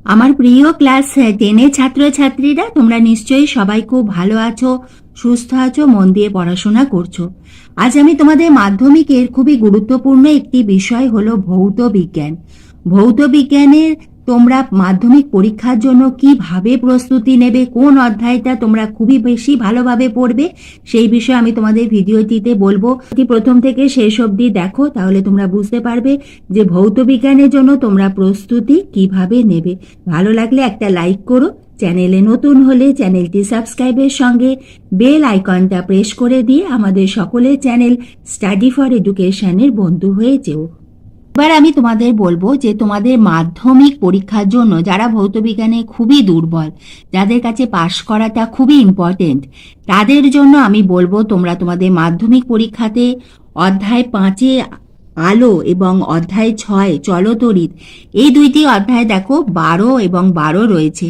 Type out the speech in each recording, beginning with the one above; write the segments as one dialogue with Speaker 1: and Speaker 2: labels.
Speaker 1: আমার প্রিয় ক্লাস 10 ছাত্রছাত্রীরা, তোমরা নিশ্চয়ই সবাই খুব ভালো আছো, সুস্থ আছো, মন দিয়ে পড়াশোনা করছো। আজ আমি তোমাদের মাধ্যমিকের খুবই গুরুত্বপূর্ণ একটি বিষয় হলো ভৌত বিজ্ঞান। ভৌত বিজ্ঞানের তোমরা মাধ্যমিক পরীক্ষার জন্য কিভাবে প্রস্তুতি নেবে, কোন অধ্যায়টা তোমরা খুবই বেশি ভালোভাবে পড়বে, সেই বিষয়ে আমি তোমাদের ভিডিওটিতে বলবো। প্রথম থেকে শেষ অবধি দেখো, তাহলে তোমরা বুঝতে পারবে যে ভৌত বিজ্ঞানের জন্য তোমরা প্রস্তুতি কিভাবে নেবে। ভালো লাগলে একটা লাইক করো, চ্যানেলে নতুন হলে চ্যানেলটি সাবস্ক্রাইবের সঙ্গে বেল আইকনটা প্রেস করে দিয়ে আমাদের সকলের চ্যানেল স্টাডি ফর এডুকেশনের বন্ধু হয়ে যেও। এবার আমি তোমাদের বলবো যে তোমাদের মাধ্যমিক পরীক্ষার জন্য যারা ভৌত বিজ্ঞানে খুবই দুর্বল, যাদের কাছে পাশ করাটা খুবই ইম্পর্টেন্ট, তাদের জন্য আমি বলবো তোমরা তোমাদের মাধ্যমিক পরীক্ষাতে অধ্যায় 5-এ আলো এবং অধ্যায় 6 চলতরিৎ, এই দুইটি অধ্যায় দেখো 12 এবং 12 রয়েছে।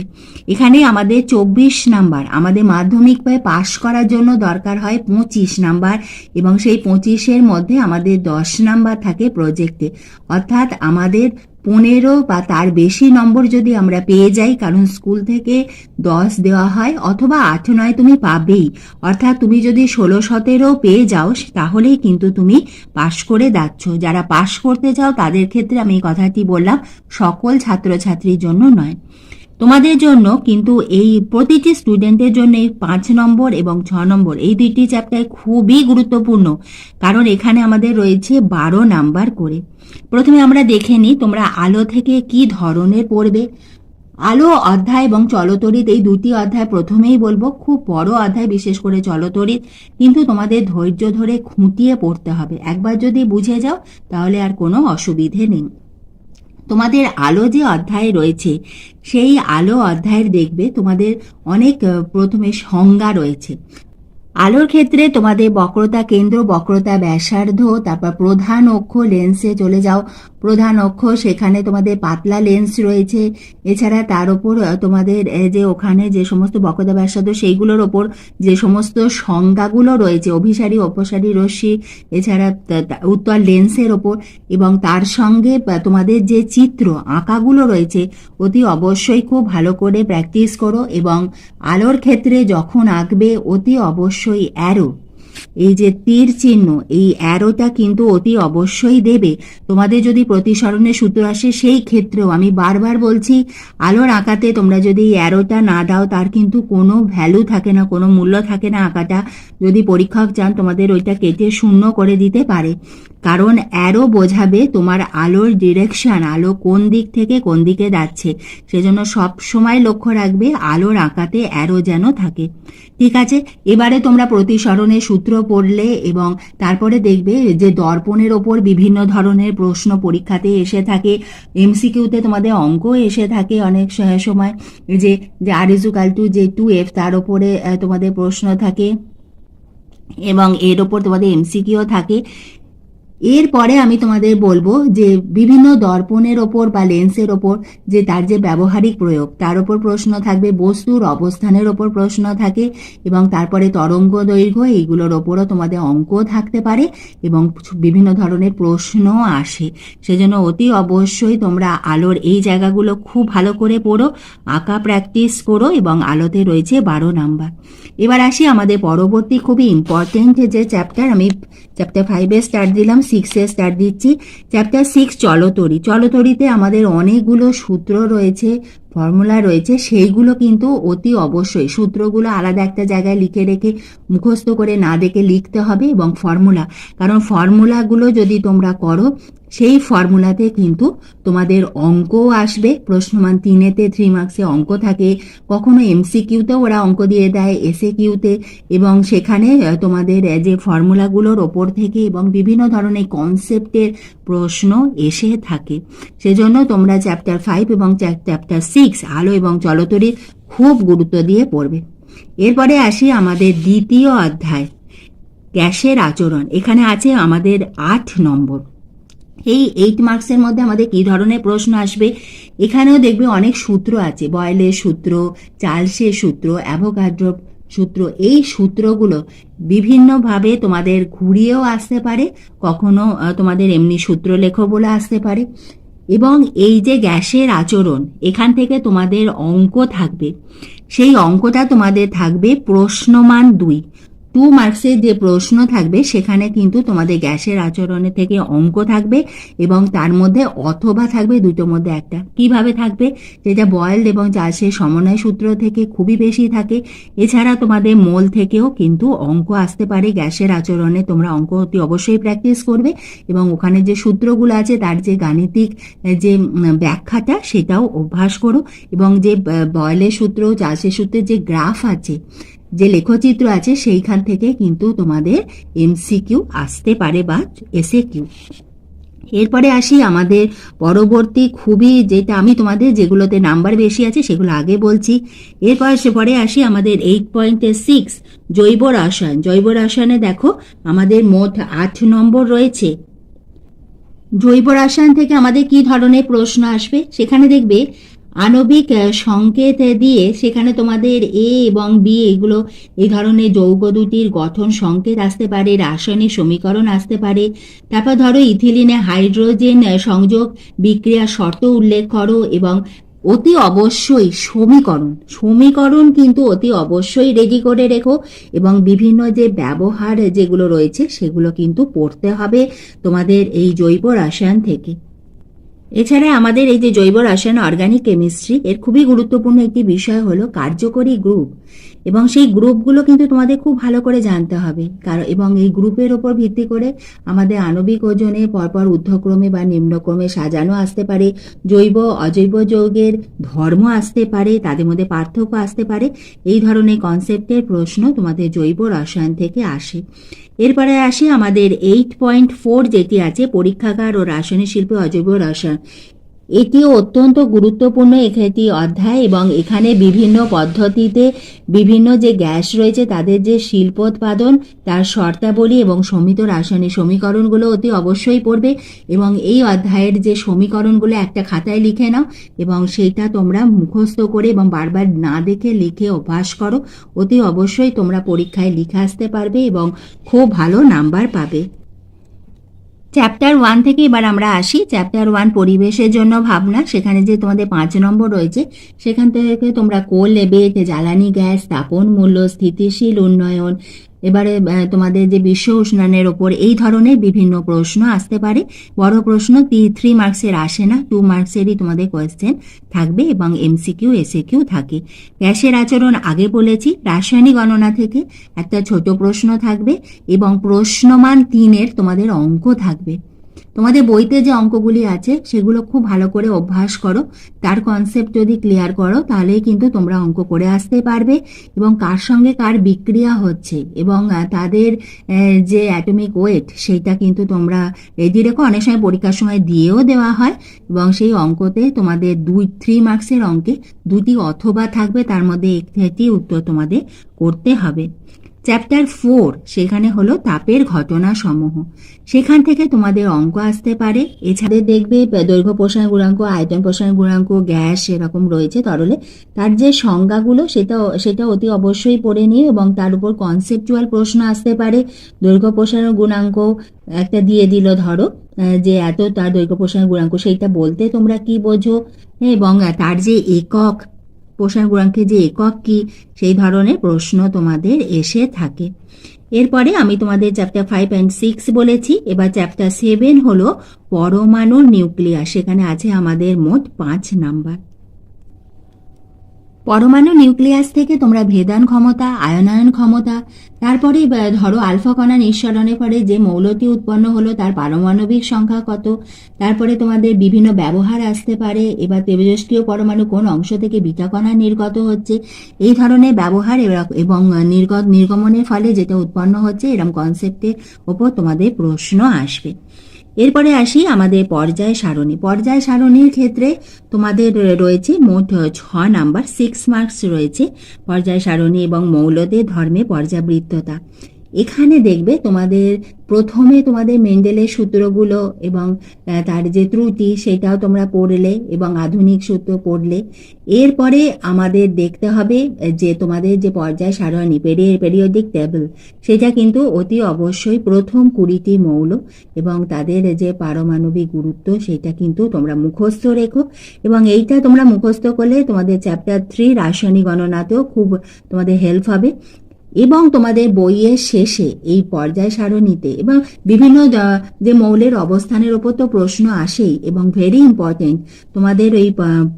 Speaker 1: এখানে আমাদের 24 নাম্বার, আমাদের মাধ্যমিক পাশ করার জন্য দরকার হয় 25 নাম্বার, এবং সেই 25-এর মধ্যে আমাদের 10 নাম্বার থাকে প্রজেক্টে। অর্থাৎ আমাদের 15 বা তার বেশি নম্বর যদি আমরা পেয়ে যাই, কারণ স্কুল থেকে 10 দেওয়া হয়, অথবা 8-9 তুমি পাবেই। অর্থাৎ তুমি যদি 16-17 পেয়ে যাও, তাহলেই কিন্তু তুমি পাশ করে যাচ্ছ। যারা পাশ করতে চাও তাদের ক্ষেত্রে আমি এই কথাটি বললাম, সকল ছাত্রছাত্রীর জন্য নয়। তোমাদের জন্য কিন্তু এই প্রতিটি স্টুডেন্টের জন্য 5 নম্বর এবং 6 নম্বর এই দুইটি চ্যাপ্টার খুবই গুরুত্বপূর্ণ, কারণ এখানে আমাদের রয়েছে 12 নাম্বার করে। প্রথমে আমরা দেখে নিই তোমরা আলো থেকে কি ধরনের পড়বে। আলো অধ্যায় এবং চলতরিৎ এই দুটি অধ্যায় প্রথমেই বলবো, খুব বড় অধ্যায়, বিশেষ করে চলতরিৎ, কিন্তু তোমাদের ধৈর্য ধরে খুঁটিয়ে পড়তে হবে। একবার যদি বুঝে যাও তাহলে আর কোনো অসুবিধে নেই। তোমাদের আলো যে অধ্যায় রয়েছে, সেই আলো অধ্যায়ের দেখবে তোমাদের অনেক প্রথমে সংজ্ঞা রয়েছে। আলোর ক্ষেত্রে তোমাদের বক্রতা কেন্দ্র, বক্রতা ব্যাসার্ধ, তারপর প্রধান অক্ষ, লেন্সে চলে যাও। প্রধান অক্ষ, সেখানে তোমাদের পাতলা লেন্স রয়েছে। এছাড়া তার উপর তোমাদের যে ওখানে যে সমস্ত বক্রতা ব্যাসার্ধ সেইগুলোর ওপর যে সমস্ত সংজ্ঞাগুলো রয়েছে, অভিসারী অপসারী রশ্মি, এছাড়া উত্তল লেন্সের ওপর, এবং তার সঙ্গে তোমাদের যে চিত্র আঁকাগুলো রয়েছে, অতি অবশ্যই খুব ভালো করে প্র্যাকটিস করো। এবং আলোর ক্ষেত্রে যখন আঁকবে অতি অবশ্যই অ্যারো, এই যে তীর চিহ্ন, এই অ্যারোটা কিন্তু অতি অবশ্যই দেবে। তোমাদের যদি প্রতিসরণের সূত্র আসে, সেই ক্ষেত্রেও আমি বারবার বলছি, আলোর আঁকাতে তোমরা যদি এই অ্যারোটা না দাও, তার কিন্তু কোনো ভ্যালু থাকে না, কোনো মূল্য থাকে না। আঁকাটা যদি পরীক্ষক চান, তোমাদের ওইটা কেটে শূন্য করে দিতে পারে, কারণ অ্যারো বোঝাবে তোমার আলোর ডিরেকশন, আলো কোন দিক থেকে কোন দিকে যাচ্ছে। সেজন্য সব সময় লক্ষ্য রাখবে আলোর আঁকাতে অ্যারো যেন থাকে। ঠিক আছে, এবারে তোমরা প্রতিসরণের সূত্র পড়লে, এবং তারপরে দেখবে যে দর্পণের ওপর বিভিন্ন ধরনের প্রশ্ন পরীক্ষাতে এসে থাকে, এমসিকিউতে তোমাদের অঙ্ক এসে থাকে অনেক সময়, যে R=2 যে 2F, তার উপরে তোমাদের প্রশ্ন থাকে, এবং এর ওপর তোমাদের এমসিকিউ থাকে। এরপরে আমি তোমাদের বলবো যে বিভিন্ন দর্পণের ওপর বা লেন্সের ওপর যে তার যে ব্যবহারিক প্রয়োগ, তার ওপর প্রশ্ন থাকবে, বস্তুর অবস্থানের ওপর প্রশ্ন থাকে, এবং তারপরে তরঙ্গ দৈর্ঘ্য, এইগুলোর ওপরও তোমাদের অঙ্ক থাকতে পারে, এবং বিভিন্ন ধরনের প্রশ্ন আসে। সেজন্য অতি অবশ্যই তোমরা আলোর এই জায়গাগুলো খুব ভালো করে পড়ো, আঁকা প্র্যাকটিস করো, এবং আলোতে রয়েছে 12 নাম্বার। এবার আসি আমাদের পরবর্তী খুবই ইম্পর্টেন্ট যে চ্যাপ্টার, আমি চ্যাপ্টার 5-এ স্টার্ট দিলাম, 6-এ স্টার্ট দিচ্ছি। চ্যাপ্টার 6 চলতরিৎ। চলতরিতে আমাদের অনেকগুলো সূত্র রয়েছে, ফর্মুলা রয়েছে, সেইগুলো কিন্তু অতি অবশ্যই সূত্রগুলো আলাদা একটা জায়গায় লিখে রেখে মুখস্থ করে না দেখে লিখতে হবে, এবং ফর্মুলা, কারণ ফর্মুলাগুলো যদি তোমরা করো, সেই ফর্মুলাতে কিন্তু তোমাদের অঙ্কও আসবে। প্রশ্নমান 3-এতে 3 মার্কসে অঙ্ক থাকে, কখনো এমসিকিউতেও ওরা অঙ্ক দিয়ে দেয়, এসএ কিউতে, এবং সেখানে তোমাদের যে ফর্মুলাগুলোর ওপর থেকে এবং বিভিন্ন ধরনের কনসেপ্টের প্রশ্ন এসে থাকে। সেজন্য তোমরা চ্যাপ্টার 5 এবং চ্যাপ্টার 6 আলো এবং চলতরিৎ খুব গুরুত্ব দিয়ে পড়বে। এরপরে আসি আমাদের দ্বিতীয় অধ্যায়, গ্যাসের আচরণ। এখানে আছে আমাদের 8 নম্বর। এই 8 মার্কসের মধ্যে আমাদের কি ধরনের প্রশ্ন আসবে, এখানেও দেখবে অনেক সূত্র আছে, বয়েলের সূত্র, চার্লসের সূত্র, অ্যাভোগাড্রো সূত্র। এই সূত্রগুলো বিভিন্নভাবে তোমাদের ঘুরিয়েও আসতে পারে, কখনো তোমাদের এমনি সূত্র লেখো বলে আসতে পারে। এবং এই যে গ্যাসের আচরণ, এখান থেকে তোমাদের অঙ্ক থাকবে। সেই অঙ্কটা তোমাদের থাকবে প্রশ্নমান 2 মার্কসের যে প্রশ্ন থাকবে সেখানে কিন্তু তোমাদের গ্যাসের আচরণে থেকে অঙ্ক থাকবে এবং তার মধ্যে অথবা থাকবে, দুটোর মধ্যে একটা। কিভাবে থাকবে? যেটা বয়েলড এবং চার্লসের সমন্বয় সূত্র থেকে খুবই বেশি থাকে। এছাড়া তোমাদের মোল থেকেও কিন্তু অঙ্ক আসতে পারে গ্যাসের আচরণে। তোমরা অঙ্ক অতি অবশ্যই প্র্যাকটিস করবে এবং ওখানে যে সূত্রগুলো আছে তার যে গাণিতিক যে ব্যাখ্যাটা সেটাও অভ্যাস করো। এবং যে বয়েলের সূত্র, চার্লসের সূত্রের যে গ্রাফ আছে, যে লেখচিত্র আছে, সেইখান থেকে কিন্তু তোমাদের এমসিকিউ আসতে পারে বা এসএ কিউ। এরপরে আসি আমাদের পরবর্তী খুবই, যেটা আমি তোমাদের যেগুলোতে নাম্বার বেশি আছে সেগুলো আগে বলছি। পরে আসি আমাদের 8.6 জৈব রসায়ন। জৈব রসায়নে দেখো আমাদের মোট 8 নম্বর রয়েছে। জৈব রসায়ন থেকে আমাদের কি ধরনের প্রশ্ন আসবে? সেখানে দেখবে আণবিক সংকেত দিয়ে সেখানে তোমাদের এ এবং বি এগুলো, এই ধরনের যৌগ দুটির গঠন সংকেত আসতে পারে, রাসায়নিক সমীকরণ আসতে পারে। তারপর ধরো ইথিলিনে হাইড্রোজেন সংযোগ বিক্রিয়ার শর্ত উল্লেখ করো এবং অতি অবশ্যই সমীকরণ কিন্তু অতি অবশ্যই রেডি করে রেখো এবং বিভিন্ন যে ব্যবহার যেগুলো রয়েছে সেগুলো কিন্তু পড়তে হবে তোমাদের এই জৈব রসায়ন থেকে। এছাড়া আমাদের এই যে জৈব রসায়ন অর্গানিক কেমিস্ট্রি, এর খুবই গুরুত্বপূর্ণ একটি বিষয় হলো কার্যকরী গ্রুপ, এবং সেই গ্রুপগুলো কিন্তু তোমাদের খুব ভালো করে জানতে হবে। কারণ এবং এই গ্রুপের ওপর ভিত্তি করে আমাদের আণবিক ওজনে পরপর ঊর্ধ্বক্রমে বা নিম্নক্রমে সাজানো আসতে পারে, জৈব অজৈব যৌগের ধর্ম আসতে পারে, তাদের মধ্যে পার্থক্য আসতে পারে। এই ধরনের কনসেপ্টের প্রশ্ন তোমাদের জৈব রসায়ন থেকে আসে। এরপরে আসি আমাদের 8.4 যেটি আছে পরীক্ষাগার ও রাসায়নিক শিল্পে অজৈব রসায়ন। এটিও অত্যন্ত গুরুত্বপূর্ণ একটি অধ্যায় এবং এখানে বিভিন্ন পদ্ধতিতে বিভিন্ন যে গ্যাস রয়েছে তাদের যে শিল্পোৎপাদন, তার শর্তাবলী এবং সমিত রাসায়নিক সমীকরণগুলো অতি অবশ্যই পড়বে। এবং এই অধ্যায়ের যে সমীকরণগুলো একটা খাতায় লিখে নাও এবং সেইটা তোমরা মুখস্থ করে এবং বারবার না দেখে লিখে অভ্যাস করো। অতি অবশ্যই তোমরা পরীক্ষায় লিখে আসতে পারবে এবং খুব ভালো নাম্বার পাবে। চ্যাপ্টার 1 থেকে এবার আমরা আসি। চ্যাপ্টার 1 পরিবেশের জন্য ভাবনা। সেখানে যে তোমাদের 5 নম্বর রয়েছে সেখান থেকে তোমরা কোল লেবেট, জ্বালানি গ্যাস, স্থাপন মূল্য, স্থিতিশীল উন্নয়ন, এবারে তোমাদের যে বিশ্ব উষ্ণায়নের ওপর এই ধরনের বিভিন্ন প্রশ্ন আসতে পারে। বড় প্রশ্ন 3 মার্কসের আসে না, 2 মার্কসেরই তোমাদের কোয়েশ্চেন থাকবে এবং এমসিকিউ এসএকিউ থাকে। গ্যাসের আচরণ আগে বলেছি। রাসায়নিক গণনা থেকে একটা ছোট প্রশ্ন থাকবে এবং প্রশ্নমান 3-এর তোমাদের অঙ্ক থাকবে। তোমাদের বইতে যে অঙ্কগুলি আছে সেগুলো খুব ভালো করে অভ্যাস করো। তার কনসেপ্ট যদি ক্লিয়ার করো তাহলেই কিন্তু তোমরা অঙ্ক করে আসতে পারবে এবং কার সঙ্গে কার বিক্রিয়া হচ্ছে এবং তাদের যে অ্যাটমিক ওয়েট সেইটা কিন্তু তোমরা রেডি রেখো। অনেক সময় পরীক্ষার সময় দিয়েও দেওয়া হয় এবং সেই অঙ্কতে তোমাদের 3 মার্কসের অঙ্কে 2টি অথবা থাকবে, তার মধ্যে একটি উত্তর তোমাদের করতে হবে। চ্যাপ্টার 4 সেখানে হলো তাপের ঘটনা সমূহ। সেখান থেকে তোমাদের অঙ্ক আসতে পারে। এছাড়া দেখবে দৈর্ঘ্য প্রসারণ গুণাঙ্ক, আয়তন প্রসারণ গুণাঙ্ক, গ্যাস এরকম রয়েছে তরলে, তার যে সংজ্ঞাগুলো সেটা অতি অবশ্যই পড়ে নিয়ে এবং তার উপর কনসেপচুয়াল প্রশ্ন আসতে পারে। দৈর্ঘ্য প্রসারণ গুণাঙ্ক একটা দিয়ে দিল, ধরো যে এত তার দৈর্ঘ্য প্রসারণ গুণাঙ্ক, সেইটা বলতে তোমরা কি বোঝো এবং তার যে একক, প্রসারণ গুণাঙ্কের যে একক কি, সেই ধরনের প্রশ্ন তোমাদের এসে থাকে। এরপরে আমি তোমাদের চ্যাপ্টার 5 and 6 বলেছি। এবার চ্যাপ্টার 7 হলো পরমাণুর নিউক্লিয়াস। সেখানে আছে আমাদের মোট 5 নাম্বার। পরমাণু নিউক্লিয়াস থেকে তোমরা ভেদান ক্ষমতা, আয়নায়ন ক্ষমতা, তারপরে ধরো আলফা কণা নিঃসরণের পরে যে মৌলটি উৎপন্ন হলো তার পারমাণবিক সংখ্যা কত, তারপরে তোমাদের বিভিন্ন ব্যবহার আসতে পারে। এবার তেজস্ক্রিয় পরমাণু কোন অংশ থেকে বিটা কণা নির্গত হচ্ছে, এই ধরনের ব্যবহার এবং নির্গমনের ফলে যেটা উৎপন্ন হচ্ছে, এরকম কনসেপ্টের ওপর তোমাদের প্রশ্ন আসবে। এরপরে আসি আমাদের পর্যায় সারণী। পর্যায় সারণীর ক্ষেত্রে তোমাদের রয়েছে মোট 6 নাম্বার, 6 মার্কস রয়েছে পর্যায় সারণী এবং মৌলদের ধর্মে পর্যাবৃত্ততা। এখানে দেখবে তোমাদের প্রথমে তোমাদের মেন্ডেলের সূত্রগুলো এবং তার যে ত্রুটি সেটাও তোমরা পড়লে এবং আধুনিক সূত্র পড়লে। এরপরে আমাদের দেখতে হবে যে তোমাদের যে পর্যায় সারণী পেরিওডিক টেবল, সেটা কিন্তু অতি অবশ্যই প্রথম 20টি মৌল এবং তাদের যে পারমাণবিক গুরুত্ব সেটা কিন্তু তোমরা মুখস্থ রেখো। এবং এইটা তোমরা মুখস্থ করলে তোমাদের চ্যাপ্টার 3 রাসায়নিক গণনাতেও খুব তোমাদের হেল্প হবে। এবং তোমাদের বইয়ের শেষে এই পর্যায় সারণীতে এবং বিভিন্ন যে মৌলের অবস্থানের ওপর তো প্রশ্ন আসেই, এবং ভেরি ইম্পর্টেন্ট তোমাদের ওই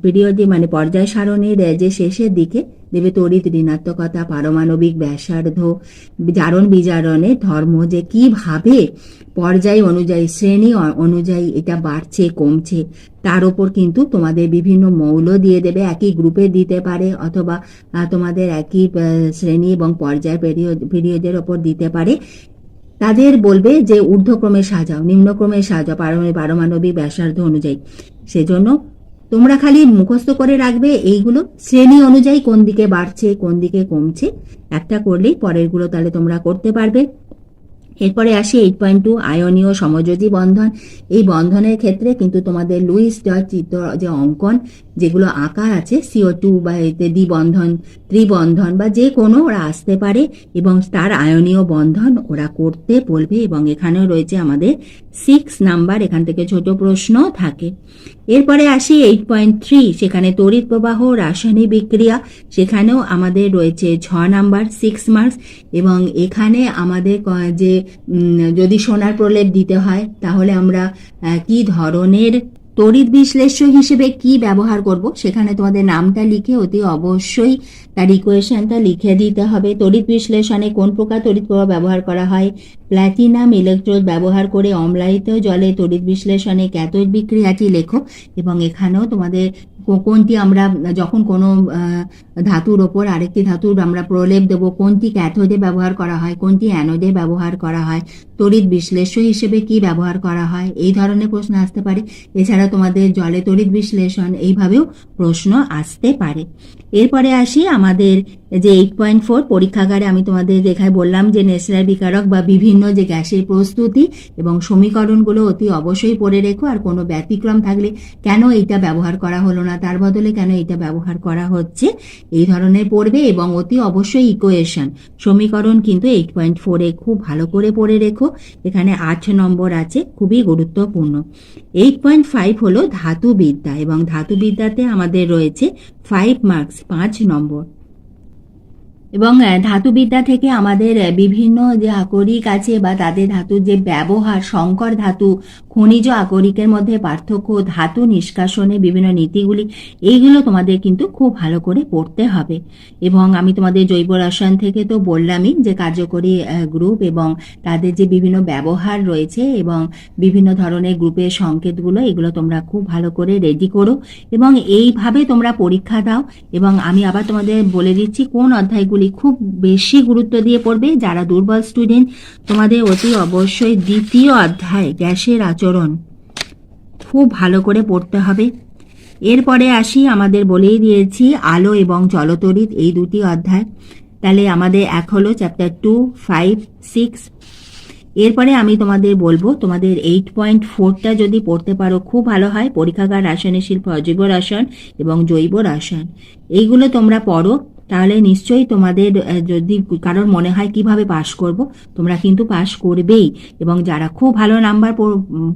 Speaker 1: পিরিয়ডে মানে পর্যায় সারণীর যে শেষের দিকে দেবে তড়িৎ ঋণাত্মকতা, পারমাণবিক ব্যাসার্ধ, জারণ বিজারণের ধর্ম, যে কিভাবে পর্যায় অনুযায়ী শ্রেণী অনুযায়ী এটা বাড়ছে কমছে, তার ওপর কিন্তু তোমাদের বিভিন্ন মৌল দিয়ে দেবে। একই গ্রুপে দিতে পারে অথবা তোমাদের একই শ্রেণী এবং পর্যায় পিরিয়ডের ওপর দিতে পারে। তাদের বলবে যে ঊর্ধ্বক্রমে সাজাও, নিম্নক্রমে সাজাও পারমাণবিক ব্যাসার্ধ অনুযায়ী। সেজন্য তোমরা খালি মুখস্থ করে রাখবে এইগুলো, শ্রেণী অনুযায়ী কোন দিকে বাড়ছে কোন দিকে কমছে, একটা করলেই পরেরগুলো তাহলে তোমরা করতে পারবে। এরপরে আসি 8.2 আয়নীয় সমযোজী বন্ধন। এই বন্ধনের ক্ষেত্রে কিন্তু তোমাদের লুইস ডট চিত্র যে অঙ্কন যেগুলো আঁকা আছে, CO2 বা এতে দ্বিবন্ধন, ত্রিবন্ধন বা যে কোনো ওরা আসতে পারে এবং তার আয়নীয় বন্ধন ওরা করতে বলবে। এবং এখানেও রয়েছে আমাদের 6 নাম্বার, এখান থেকে ছোট প্রশ্ন থাকে। এরপরে আসি 8.3, সেখানে তড়িৎ প্রবাহ, রাসায়নিক বিক্রিয়া, সেখানেও আমাদের রয়েছে 6 নাম্বার, 6 মার্কস। এবং এখানে আমাদের যে যদি সোনার প্রলেপ দিতে হয় তাহলে আমরা কি ধরনের তড়িৎ বিশ্লেষ্য হিসেবে কি ব্যবহার করব, সেখানে তোমাদের নামটা লিখে অতি অবশ্যই তার ইকুয়েশনটা লিখে দিতে হবে। তড়িৎ বিশ্লেষণে কোন প্রকার তড়িৎ প্রবাহ ব্যবহার করা হয়, প্ল্যাটিনাম ইলেকট্রোড ব্যবহার করে অম্লায়িত জলে তড়িৎ বিশ্লেষণে ক্যাথোড বিক্রিয়াটি লেখো। এবং এখানেও তোমাদের কোনটি আমরা যখন কোনো ধাতুর ওপর আরেকটি ধাতুর আমরা প্রলেপ দেবো, কোনটি ক্যাথোডে ব্যবহার করা হয়, কোনটি অ্যানোডে ব্যবহার করা হয়, তড়িৎ বিশ্লেষ্য হিসেবে কি ব্যবহার করা হয়, এই ধরনের প্রশ্ন আসতে পারে। এছাড়া তোমাদের জলে তড়িৎ বিশ্লেষণ এইভাবেও প্রশ্ন আসতে পারে। এরপরে আসি আমাদের যে 8.4 পরীক্ষাগারে আমি তোমাদের দেখায় বললাম যে নেসলার বিকারক বা বিভিন্ন যে গ্যাসের প্রস্তুতি এবং সমীকরণগুলো অতি অবশ্যই পড়ে রেখো। আর কোনো ব্যতিক্রম থাকলে কেন এইটা ব্যবহার করা হলো না, তার বদলে কেন এটা ব্যবহার করা হচ্ছে, এই ধরনের পড়বে। এবং অতি অবশ্যই ইকুয়েশন সমীকরণ কিন্তু 8.4 এ খুব ভালো করে পড়ে রেখো, এখানে 8 নম্বর আছে, খুবই গুরুত্বপূর্ণ। 8.5 হলো ধাতুবিদ্যা এবং ধাতুবিদ্যাতে আমাদের রয়েছে 5 মার্কস, 5 নম্বর। এবং ধাতুবিদ্যা থেকে আমাদের বিভিন্ন যে আকরিক আছে বা তাদের ধাতুর যে ব্যবহার, সংকর ধাতু, খনিজ আকরিকের মধ্যে পার্থক্য, ধাতু নিষ্কাশনে বিভিন্ন নীতিগুলি, এইগুলো তোমাদের কিন্তু খুব ভালো করে পড়তে হবে। এবং আমি তোমাদের জৈব রসায়ন থেকে তো বললামই যে কার্যকরী গ্রুপ এবং তাদের যে বিভিন্ন ব্যবহার রয়েছে এবং বিভিন্ন ধরনের গ্রুপের সংকেতগুলো, এগুলো তোমরা খুব ভালো করে রেডি করো এবং এইভাবে তোমরা পরীক্ষা দাও। এবং আমি আবার তোমাদের বলে দিচ্ছি কোন অধ্যায়গুলো খুব বেশি গুরুত্ব দিয়ে পড়বে। যারা দুর্বল স্টুডেন্ট, তোমাদের অতি অবশ্যই 2য় অধ্যায় গ্যাসের আচরণ খুব ভালো করে পড়তে হবে। এরপরে আসি, আমাদের বলেই দিয়েছি আলো এবং জলতড়িৎ, এই 2টি অধ্যায়। তাহলে আমাদের এক হলো চ্যাপ্টার 2, 5, 6। এরপরে আমি তোমাদের বলবো তোমাদের 8.4টা যদি পড়তে পারো খুব ভালো হয়। পরীক্ষাগার, রাসায়নিক শিল্প, অজৈব রসায়ন এবং জৈব রসায়ন, এইগুলো তোমরা পড়ো, তাহলে নিশ্চয়ই তোমাদের যদি কারোর মনে হয় কিভাবে পাশ করব, তোমরা কিন্তু পাশ করবেই। এবং যারা খুব ভালো নাম্বার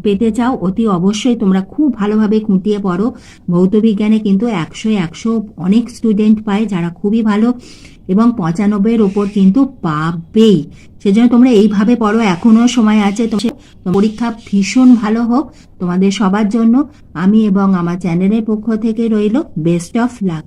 Speaker 1: পেতে চাও, অতি অবশ্যই তোমরা খুব ভালোভাবে খুঁটিয়ে পড়ো। ভৌতবিজ্ঞানে কিন্তু 100 অনেক স্টুডেন্ট পায় যারা খুবই ভালো, এবং 95-এর ওপর কিন্তু পাবেই। সেজন্য তোমরা এইভাবে পড়ো, এখনো সময় আছে। পরীক্ষা ভীষণ ভালো হোক তোমাদের সবার জন্য। আমি এবং আমার চ্যানেলের পক্ষ থেকে রইল বেস্ট অফ লাক।